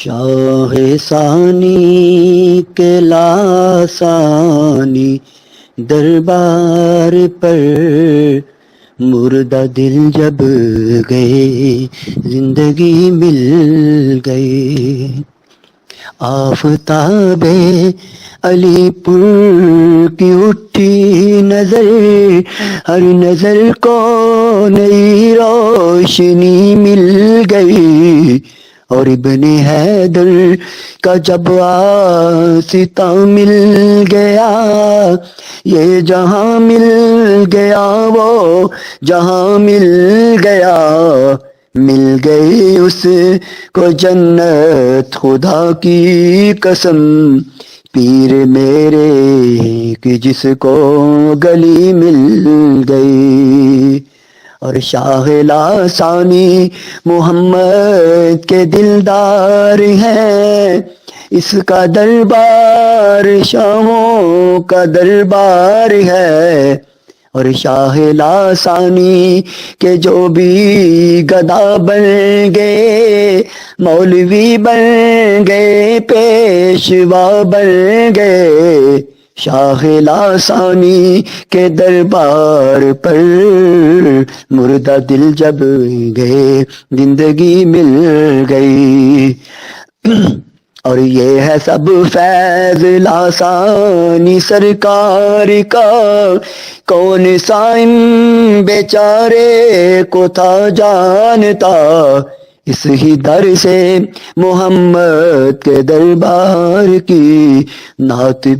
شاہ ثانی کے لاسانی دربار پر مردہ دل جب گئے زندگی مل گئی. آفتاب علی پور کی اٹھی نظر، ہر نظر کو نئی روشنی مل گئی. اور ابن حیدر کا جب واسطہ مل گیا، یہ جہاں مل گیا وہ جہاں مل گیا. مل گئی اس کو جنت خدا کی قسم، پیر میرے کی جس کو گلی مل گئی. اور شاہ لاسانی محمد کے دلدار ہیں، اس کا دربار شاہوں کا دربار ہے. اور شاہ لاسانی کے جو بھی گدا بن گئے، مولوی بن گئے، پیشوا بن گئے. شاہ لاسانی کے دربار پر مردہ دل جب گئے زندگی مل گئی. اور یہ ہے سب فیض لاسانی سرکار کا، کون سائم بیچارے کو تھا جانتا. اس ہی در سے محمد کے دربار کی نعت بھی